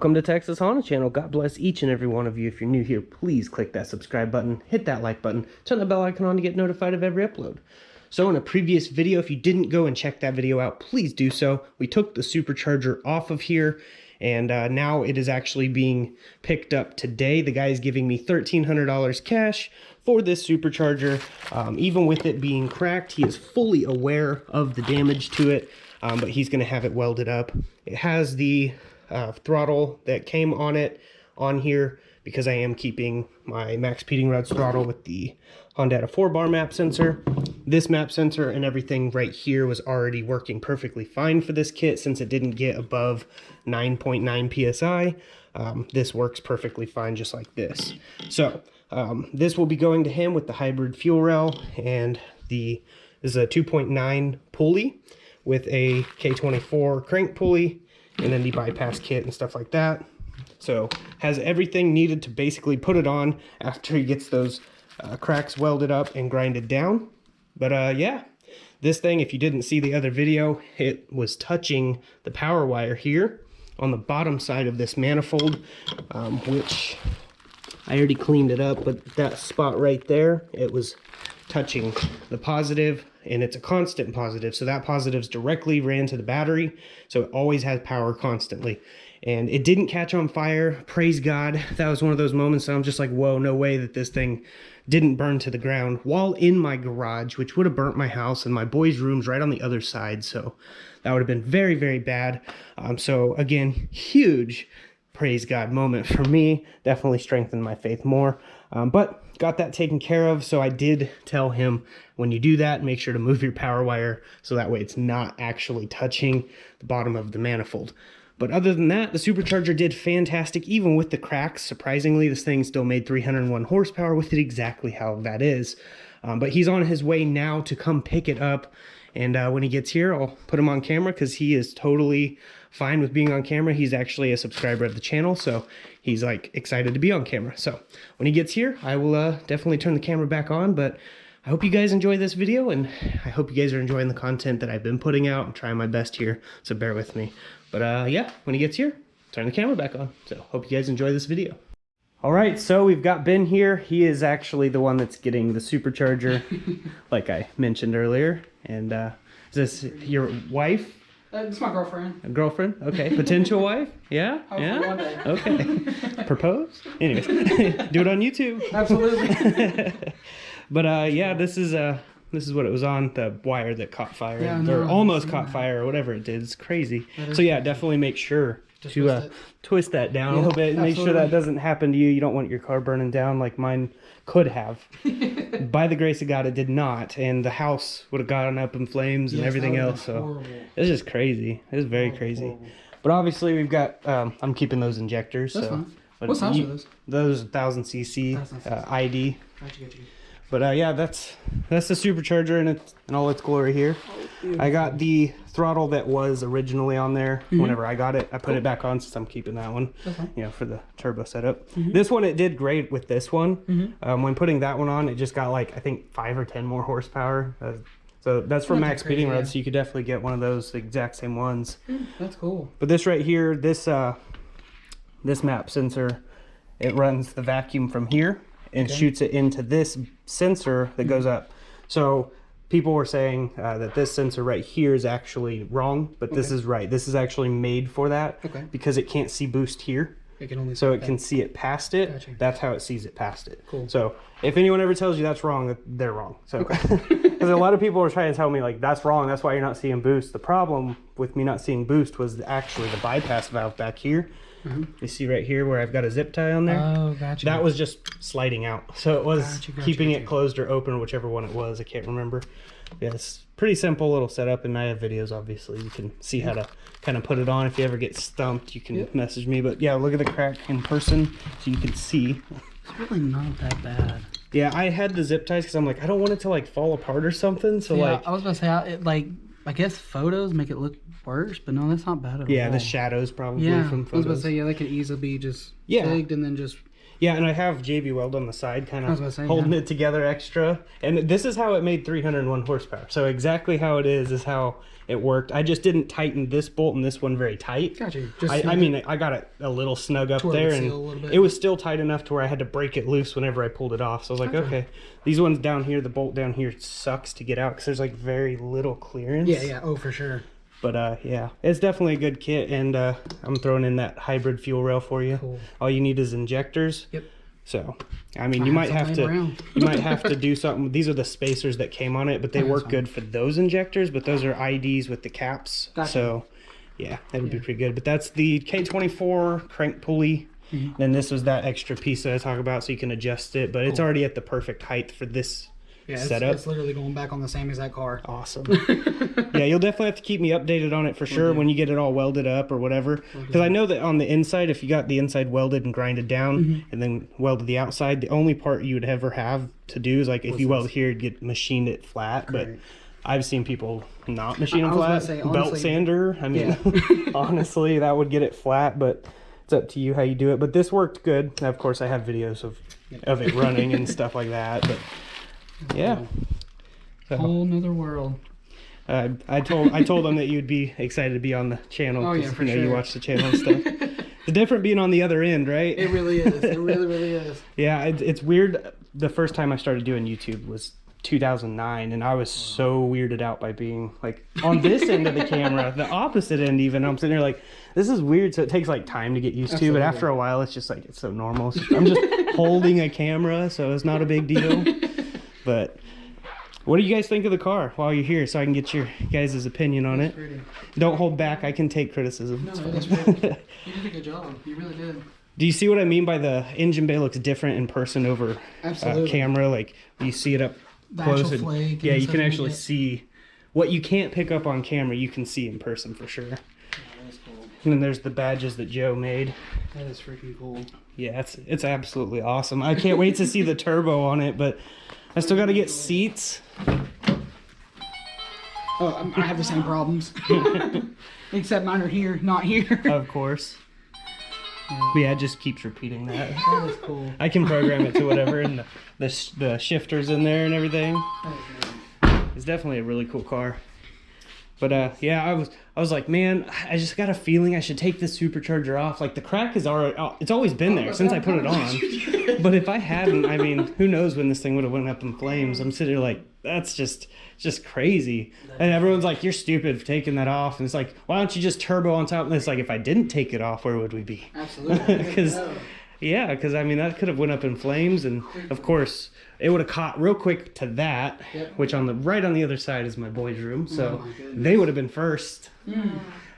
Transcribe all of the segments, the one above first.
Welcome to Texas Honda Channel. God bless each and every one of you. If you're new here, please click that subscribe button, hit that like button, turn the bell icon on to get notified of every upload. So in a previous video, if you didn't go and check that video out, please do so. We took the Supercharger off of here, and now it is actually being picked up today. The guy is giving me $1,300 cash for this Supercharger. Even with it being cracked, he is fully aware of the damage to it, but he's going to have it welded up. It has the throttle that came on it on here because I am keeping my max speeding rods throttle with the Honda 4-bar map sensor. This map sensor and everything right here was already working perfectly fine for this kit since it didn't get above 9.9 psi. This works perfectly fine just like this. So this will be going to him with the hybrid fuel rail, and this is a 2.9 pulley with a K24 crank pulley, and then the bypass kit and stuff like that. So has everything needed to basically put it on after he gets those cracks welded up and grinded down. But yeah, this thing, if you didn't see the other video, it was touching the power wire here on the bottom side of this manifold, which I already cleaned it up, but that spot right there, it was touching the positive, and it's a constant positive, so that positive's directly ran to the battery, so it always has power constantly. And it didn't catch on fire, praise God. That was one of those moments that I'm just like, whoa, no way that this thing didn't burn to the ground while in my garage, which would have burnt my house, and my boys' room's right on the other side, so that would have been very, very bad. So again, huge praise God moment for me, definitely strengthened my faith more, but got that taken care of. So I did tell him, when you do that, make sure to move your power wire so that way it's not actually touching the bottom of the manifold. But other than that, the Supercharger did fantastic, even with the cracks. Surprisingly, this thing still made 301 horsepower with it exactly how that is. But he's on his way now to come pick it up. And when he gets here, I'll put him on camera because he is totally fine with being on camera. He's actually a subscriber of the channel, so he's like excited to be on camera. So when he gets here, I will definitely turn the camera back on. But I hope you guys enjoy this video, and I hope you guys are enjoying the content that I've been putting out. I'm trying my best here, so bear with me. But yeah, when he gets here, turn the camera back on. So hope you guys enjoy this video. All right, so we've got Ben here. He is actually the one that's getting the Supercharger, like I mentioned earlier. And is this your wife? It's my girlfriend. A girlfriend? Okay. Potential wife? Yeah? Yeah? One day. Okay. Propose? Anyways, do it on YouTube. Absolutely. But yeah, this is what it was on, the wire that caught fire, yeah, or almost caught fire, or whatever it did. It's crazy. So yeah, definitely make sure to twist that down a little bit. Make sure that doesn't happen to you. You don't want your car burning down like mine could have. By the grace of God, it did not, and the house would have gotten up in flames and everything else. So it's just crazy. It was very crazy. Horrible. But obviously we've got I'm keeping those injectors. That's so fine. What size are those? Those 1000cc ID. Gotcha. But yeah, that's the Supercharger in all its glory here. I got the throttle that was originally on there. Whenever I got it, I put it back on since I'm keeping that one, you know, for the turbo setup. This one, it did great with this one. When putting that one on, it just got like, I think 5 or 10 more horsepower. So that's for max speeding rods, so you could definitely get one of those, the exact same ones. That's cool. But this right here, this map sensor, it runs the vacuum from here and shoots it into this sensor that goes up. So people were saying that this sensor right here is actually wrong, but this is right. This is actually made for that because it can't see boost here. It can only can see it past it. Gotcha. That's how it sees it past it. Cool. So if anyone ever tells you that's wrong, they're wrong. So because a lot of people are trying to tell me like that's wrong, that's why you're not seeing boost. The problem with me not seeing boost was actually the bypass valve back here. You see right here where I've got a zip tie on there? Oh, gotcha. That was just sliding out. So it was keeping it closed or open, or whichever one it was. I can't remember. Yeah, it's pretty simple little setup, and I have videos, obviously. You can see how to kind of put it on. If you ever get stumped, you can message me. But yeah, look at the crack in person so you can see. It's really not that bad. Yeah, I had the zip ties because I'm like, I don't want it to like fall apart or something. So like, I was about to say, I guess photos make it look worse, but no, that's not bad at all. Yeah, the shadows probably from photos. I was about to say, they could easily be just zigged and then just Yeah, and I have JB Weld on the side, kind of say, holding it together extra. And this is how it made 301 horsepower. So exactly how it is how it worked. I just didn't tighten this bolt and this one very tight. Gotcha. I mean, I got it a little snug up there, and it was still tight enough to where I had to break it loose whenever I pulled it off. So I was like, okay, these ones down here, the bolt down here sucks to get out because there's like very little clearance. Yeah. Oh, for sure. But yeah, it's definitely a good kit, and I'm throwing in that hybrid fuel rail for you. Cool. All you need is injectors. Yep. So, I mean, you might have to do something. These are the spacers that came on it, but they work good for those injectors. But those are IDs with the caps. Gotcha. So, yeah, that would be pretty good. But that's the K24 crank pulley. Then this was that extra piece that I talk about, so you can adjust it. But it's already at the perfect height for this. Yeah, it's literally going back on the same exact car. Awesome. Yeah, you'll definitely have to keep me updated on it for sure when you get it all welded up or whatever. Because I know that on the inside, if you got the inside welded and grinded down and then welded the outside, the only part you would ever have to do is like if you weld here, you'd machined it flat. But I've seen people not machine them flat. Say, honestly, belt sander. I mean, honestly, that would get it flat, but it's up to you how you do it. But this worked good. Of course, I have videos of it running and stuff like that. But yeah, so, whole nother world. I told them that you'd be excited to be on the channel. Oh yeah, for sure. You watch the channel and stuff. It's different being on the other end, right? It really is. It really is. Yeah, it's weird. The first time I started doing YouTube was 2009, and I was so weirded out by being like on this end of the camera, the opposite end even. I'm sitting there like, this is weird. So it takes like time to get used to, but after a while, it's just like it's so normal. I'm just holding a camera, so it's not a big deal. But what do you guys think of the car while you're here, so I can get your guys' opinion on it? Don't hold back. I can take criticism. No, that's pretty. You did a good job. You really did. Do you see what I mean by the engine bay looks different in person over camera? Like you see it up close. And, yeah, you can actually see what you can't pick up on camera. You can see in person for sure. Yeah, that's cool. And then there's the badges that Joe made. That is freaking cool. Yeah, it's absolutely awesome. I can't wait to see the turbo on it, but I still got to get seats. Oh, I have the same problems. Except mine are here, not here. Of course. Yeah, it just keeps repeating that. That is cool. I can program it to whatever, and the shifters in there and everything. It's definitely a really cool car. But yeah, I was like, man, I just got a feeling I should take this supercharger off. Like the crack is already, it's always been there since I put it on. But if I hadn't, I mean, who knows when this thing would have went up in flames. I'm sitting there like, that's just crazy. And everyone's like, you're stupid for taking that off. And it's like, why don't you just turbo on top? And it's like, if I didn't take it off, where would we be? Absolutely. Because I mean, that could have went up in flames, and of course it would have caught real quick to that, which on the right on the other side is my boys' room, so they would have been first.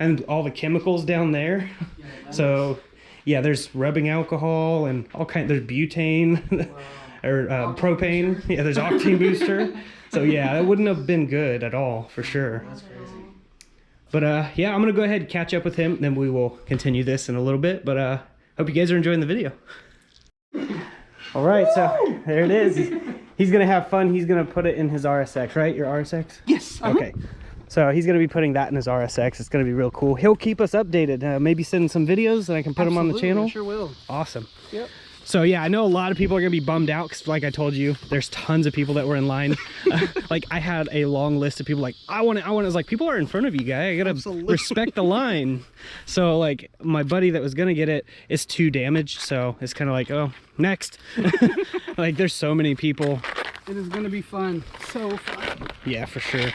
And all the chemicals down there. So yeah, there's rubbing alcohol and all kind. There's butane or propane. Yeah, there's octane booster. So yeah, it wouldn't have been good at all for sure. That's crazy. But yeah, I'm gonna go ahead and catch up with him, then we will continue this in a little bit. But hope you guys are enjoying the video. All right, so there it is. He's gonna have fun. He's gonna put it in his RSX, right? Your RSX? Yes. Okay. So he's gonna be putting that in his RSX. It's gonna be real cool. He'll keep us updated. Maybe send some videos and I can put them on the channel. I sure will. Awesome. Yep. So yeah, I know a lot of people are gonna be bummed out because, like I told you, there's tons of people that were in line. Like I had a long list of people like, I want it. I was like, people are in front of you, guy. I gotta respect the line. So like my buddy that was gonna get it is too damaged, so it's kind of like, oh, next. Like there's so many people. It is gonna be fun. So fun. Yeah, for sure.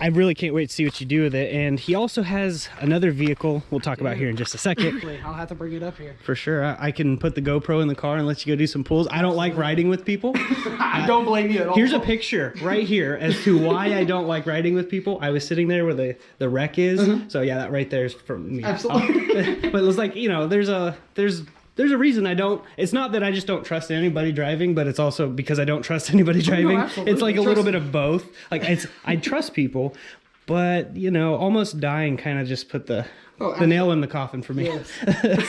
I really can't wait to see what you do with it. And he also has another vehicle we'll talk about here in just a second. I'll have to bring it up here. For sure. I can put the GoPro in the car and let you go do some pulls. I don't like riding with people. I don't blame you at all. Here's a picture right here as to why I don't like riding with people. I was sitting there where the wreck is. So yeah, that right there is from me. Absolutely. But it was like, you know, there's a reason I don't. It's not that I just don't trust anybody driving, but it's also because I don't trust anybody driving. No, it's like a little bit of both. Like I trust people, but you know, almost dying kind of just put the nail in the coffin for me. Yes.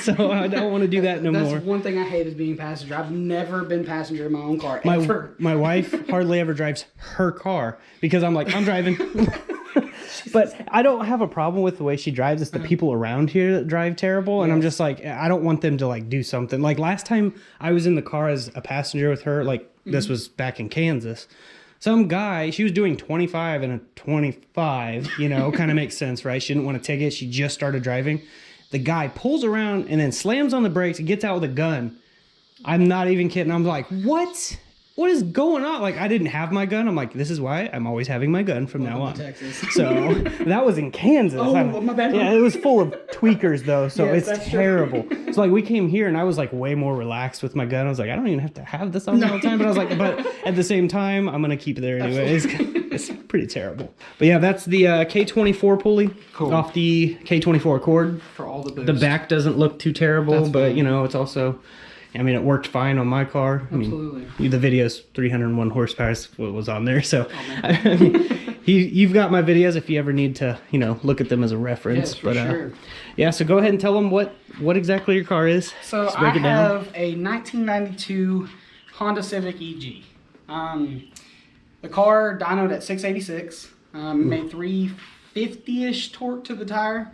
So I don't want to do that no more. That's one thing I hate is being passenger. I've never been passenger in my own car ever. My wife hardly ever drives her car because I'm like, I'm driving. But I don't have a problem with the way she drives. It's the people around here that drive terrible. And I'm just like, I don't want them to like do something. Like last time I was in the car as a passenger with her, like this was back in Kansas. Some guy, she was doing 25 and a 25, you know, kind of makes sense, right? She didn't want to take it. She just started driving. The guy pulls around and then slams on the brakes and gets out with a gun. I'm not even kidding. I'm like, what? What is going on? Like, I didn't have my gun. I'm like, this is why I'm always having my gun from now on. Texas. So that was in Kansas. Oh, my bad. Yeah, it was full of tweakers though, so Yes, it's terrible. So like we came here and I was like way more relaxed with my gun. I was like, I don't even have to have this on me all the time. But I was like, but at the same time, I'm gonna keep it there anyways. It's pretty terrible. But yeah, that's the K24 pulley off the K24 Accord. For all the boost. The back doesn't look too terrible, That's but fine. you know, it's also, I mean, it worked fine on my car. Absolutely. I mean, the video's 301 horsepower is what was on there. So, I mean, you've got my videos if you ever need to, you know, look at them as a reference. Yes, for sure. Yeah, so go ahead and tell them what exactly your car is. So Let's I break it down. have a 1992 Honda Civic EG. The car dynoed at 686. Made 350-ish torque to the tire.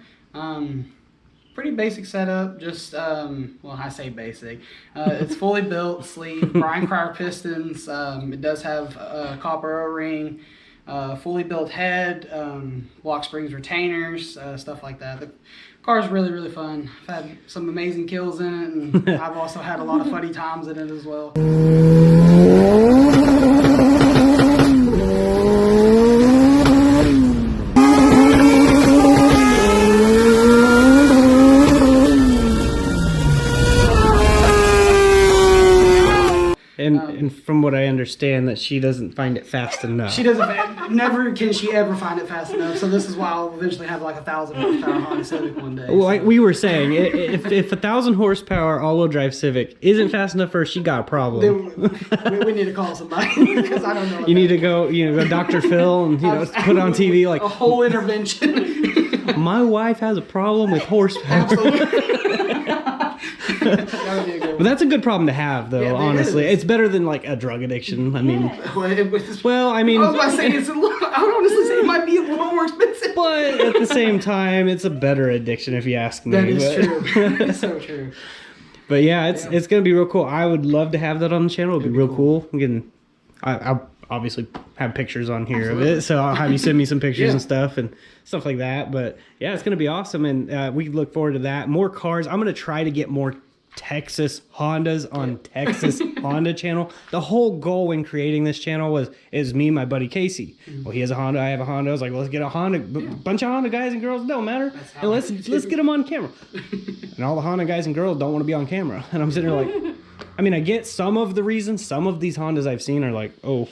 Pretty basic setup, just, well, I say basic. It's fully built, sleeve, Brian Cryer pistons. It does have a copper O-ring, fully built head, block springs retainers, stuff like that. The car's really, really fun. I've had some amazing kills in it, and I've also had a lot of funny times in it as well. And from what I understand, that she doesn't find it fast enough. She doesn't, never can she ever find it fast enough. So this is why I'll eventually have like 1,000 horsepower Honda Civic one day. Well, like we were saying, if 1,000 horsepower all-wheel drive Civic isn't fast enough for her, she got a problem. we need to call somebody because I don't know. You need to go, Dr. Phil, and put on TV like a whole intervention. My wife has a problem with horsepower. Absolutely. That would be a good But that's a good problem to have, though. Yeah, it honestly, is. it's better than like a drug addiction. I mean, Well, I mean, I was about to say it's a little, I would honestly say it might be a little more expensive. but at the same time, it's a better addiction if you ask me. That is true. That's so true. But yeah, it's gonna be real cool. I would love to have that on the channel. It'd be real cool. I'll obviously have pictures on here of it, so I'll have you send me some pictures and stuff like that. But yeah, it's gonna be awesome, and we look forward to that. More cars. I'm gonna try to get more Texas Hondas on Texas Honda channel. The whole goal in creating this channel is me and my buddy Casey. Well, he has a Honda, I have a Honda. I was like, well, let's get a Honda, bunch of Honda guys and girls, don't matter, and let's get them on camera. And all the Honda guys and girls don't want to be on camera, and I'm sitting there like, I mean, I get some of the reasons. Some of these Hondas I've seen are like, oh,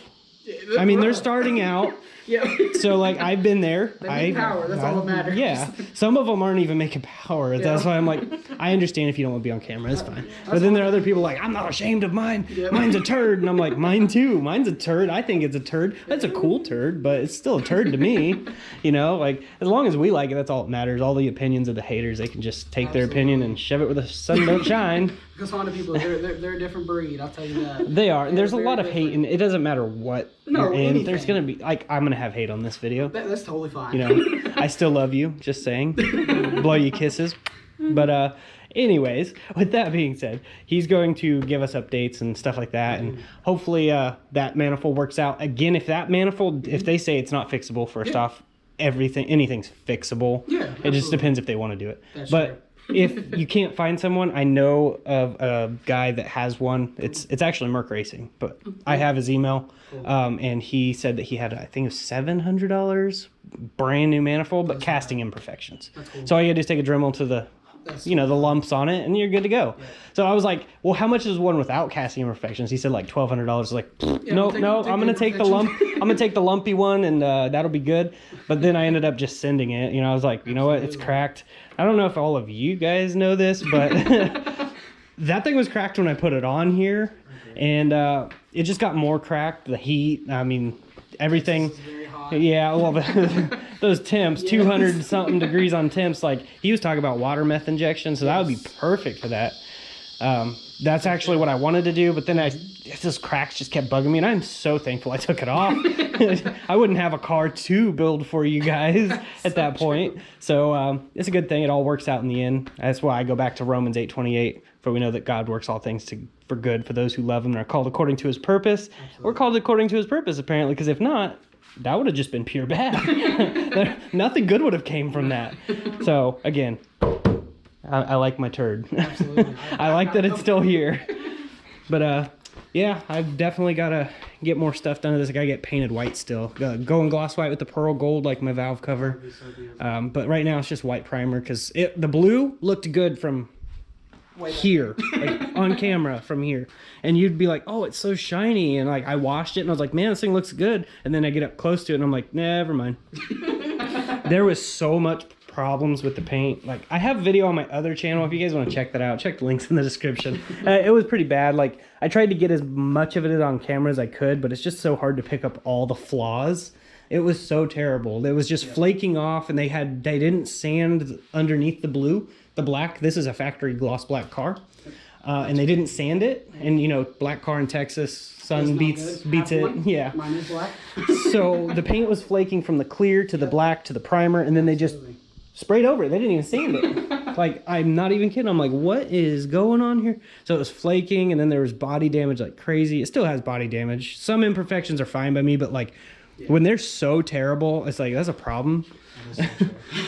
I mean, they're starting out. Yeah. So like I've been there. They make power. That's all that matters. Yeah. Some of them aren't even making power. Yeah. That's why I'm like, I understand if you don't want to be on camera. It's fine. But then there are other people like, I'm not ashamed of mine. Yeah. Mine's a turd. And I'm like, mine too. Mine's a turd. I think it's a turd. That's a cool turd, but it's still a turd to me. Like as long as we like it, that's all that matters. All the opinions of the haters, they can just take their opinion and shove it where the sun don't shine. Because Honda people, they're a different breed. I'll tell you that. They are. There's a very lot of hate, and it doesn't matter what you're in. anything. There's gonna be like I'm gonna have hate on this video. That's totally fine. I still love you. Just saying. Blow you kisses. But anyways, with that being said, he's going to give us updates and stuff like that, and hopefully that manifold works out. Again, if that manifold, if they say it's not fixable, first off, anything's fixable. Yeah, it just depends if they want to do it. That's but true. if you can't find someone, I know of a guy that has one. It's actually Merc Racing, but I have his email. And he said that he had, I think it was $700 brand new manifold, but casting imperfections. Cool. So all you gotta do is take a Dremel to the the lumps on it, and you're good to go. Yeah. So I was like, well, how much is one without casting imperfections? He said like $1,200. Like, no, I'm gonna take the lump. I'm gonna take the lumpy one, and that'll be good. But then I ended up just sending it. I was like, you know what? It's cracked. I don't know if all of you guys know this, but that thing was cracked when I put it on here, and it just got more cracked. The heat. I mean, everything. Yeah, well, those temps, 200 something degrees on temps. Like he was talking about water meth injection, so that would be perfect for that. That's actually what I wanted to do, but then those cracks just kept bugging me, and I'm so thankful I took it off. I wouldn't have a car to build for you guys at that point. So it's a good thing. It all works out in the end. That's why I go back to Romans 8:28, for we know that God works all things for good for those who love him and are called according to his purpose. Absolutely. We're called according to his purpose, apparently, because if not, that would have just been pure bad. Nothing good would have came from that. So again, I like my turd. Absolutely. I like that it's still here. But yeah, I've definitely got to get more stuff done to this. I got to get painted white still. Go in gloss white with the pearl gold like my valve cover. But right now it's just white primer because the blue looked good from here, like on camera from here. And you'd be like, oh, it's so shiny. And like I washed it and I was like, man, this thing looks good. And then I get up close to it and I'm like, never mind. There was so much problems with the paint. Like I have video on my other channel if you guys want to check that out. Check the links in the description. It was pretty bad. Like I tried to get as much of it on camera as I could, but it's just so hard to pick up all the flaws. It was so terrible. It was just flaking off, and they didn't sand underneath the blue, the black. This is a factory gloss black car, and they didn't sand it. And you know, black car in Texas, sun beats it. Yeah. Mine is black. So the paint was flaking from the clear to the black to the primer, and then they just sprayed over it. They didn't even sand it. Like, I'm not even kidding. I'm like, what is going on here? So it was flaking, and then there was body damage like crazy. It still has body damage. Some imperfections are fine by me, but like when they're so terrible, it's like, that's a problem.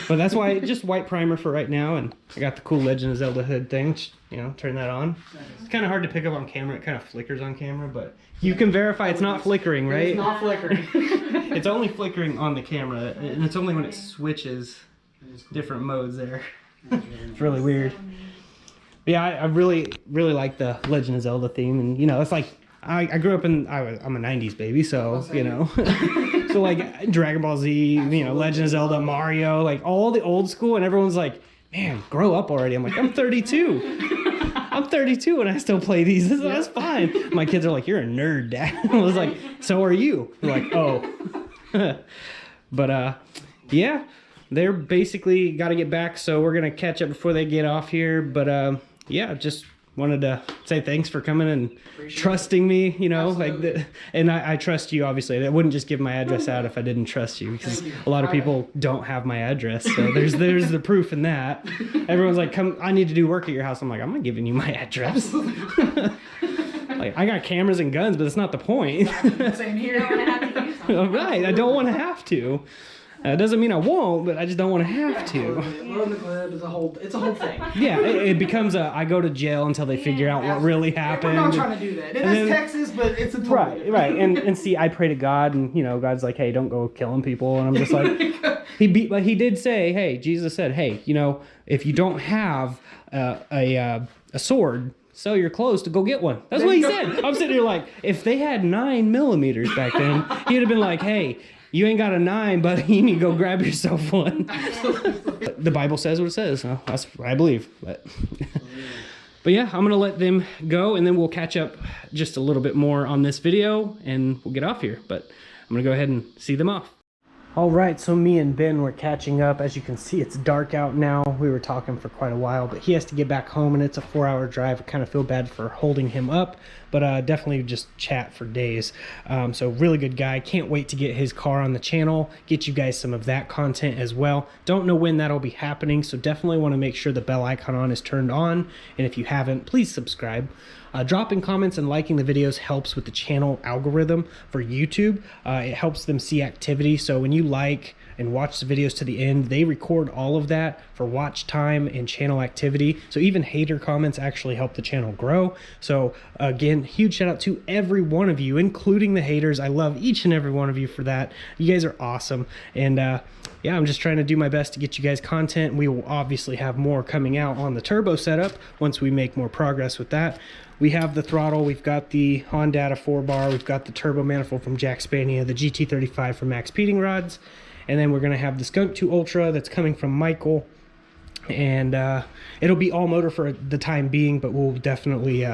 But that's why just white primer for right now. And I got the cool Legend of Zelda hood thing. You know, turn that on. It's kind of hard to pick up on camera. It kind of flickers on camera, but you can verify it's not flickering, right? It's not flickering. It's only flickering on the camera, and it's only when it switches different modes there. It's really weird. But yeah, I really like the Legend of Zelda theme, and you know, it's like I grew up in I'm a 90s baby, so you know. So like Dragon Ball Z, you know, Legend of Zelda, Mario, like all the old school, and everyone's like, man, grow up already. I'm like, I'm 32. I'm 32 and I still play these. That's fine. My kids are like, you're a nerd, Dad. I was like, so are you? They're like, oh. But yeah, they're basically got to get back, so we're gonna catch up before they get off here. But yeah, just wanted to say thanks for coming and trusting me, you know. Absolutely. Like and I trust you, obviously. I wouldn't just give my address out if I didn't trust you, because a lot of people don't have my address, so there's the proof in that. Everyone's like, come, I need to do work at your house. I'm like, I'm not giving you my address. Like, I got cameras and guns, but that's not the point. Same here. Right, I don't want to have to. It doesn't mean I won't, but I just don't want to have to. Loading the clip is it's a whole thing. Yeah, it becomes I go to jail until they figure out what really happened. We're not trying to do that. It is Texas, but it's a total right. And see, I pray to God, and you know, God's like, hey, don't go killing people, and I'm just like, he did say, hey, Jesus said, hey, you know, if you don't have a sword, sell your clothes to go get one. That's what he said. I'm sitting here like, if they had 9mm back then, he'd have been like, hey, you ain't got a 9, buddy. You need to go grab yourself one. The Bible says what it says. So that's what I believe. But yeah, I'm going to let them go, and then we'll catch up just a little bit more on this video, and we'll get off here. But I'm going to go ahead and see them off. All right, so me and Ben were catching up. As you can see, it's dark out now. We were talking for quite a while, but he has to get back home, and it's a 4-hour drive. I kind of feel bad for holding him up, but definitely just chat for days. So really good guy. Can't wait to get his car on the channel, get you guys some of that content as well. Don't know when that'll be happening, so definitely want to make sure the bell icon on is turned on, and if you haven't, please subscribe. Dropping comments and liking the videos helps with the channel algorithm for YouTube. It helps them see activity, so when you like and watch the videos to the end, they record all of that for watch time and channel activity. So even hater comments actually help the channel grow. So again, huge shout out to every one of you, including the haters. I love each and every one of you for that. You guys are awesome. And yeah, I'm just trying to do my best to get you guys content. We will obviously have more coming out on the turbo setup once we make more progress with that. We have the throttle, we've got the Honda 4-bar, we've got the turbo manifold from Jack Spania, the GT35 from Max Peating Rods, and then we're going to have the Skunk 2 Ultra that's coming from Michael, and it'll be all motor for the time being, but we'll definitely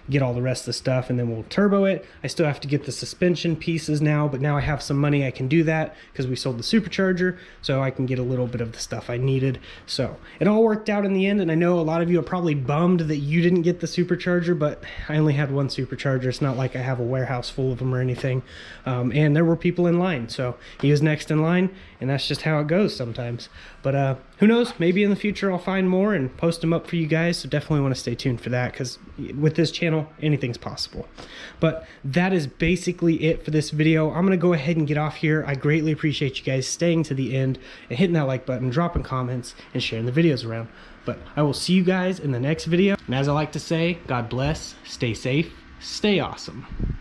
get all the rest of the stuff, and then we'll turbo it. I still have to get the suspension pieces now, but now I have some money, I can do that because we sold the Supercharger, so I can get a little bit of the stuff I needed. So it all worked out in the end, and I know a lot of you are probably bummed that you didn't get the Supercharger, but I only had one Supercharger. It's not like I have a warehouse full of them or anything, and there were people in line, so he was next in line, and that's just how it goes sometimes. But who knows, maybe in the future I'll find more and post them up for you guys, so definitely want to stay tuned for that, because with this channel anything's possible. But that is basically it for this video. I'm gonna go ahead and get off here. I greatly appreciate you guys staying to the end and hitting that like button, dropping comments, and sharing the videos around. But I will see you guys in the next video, and as I like to say, God bless, stay safe, stay awesome.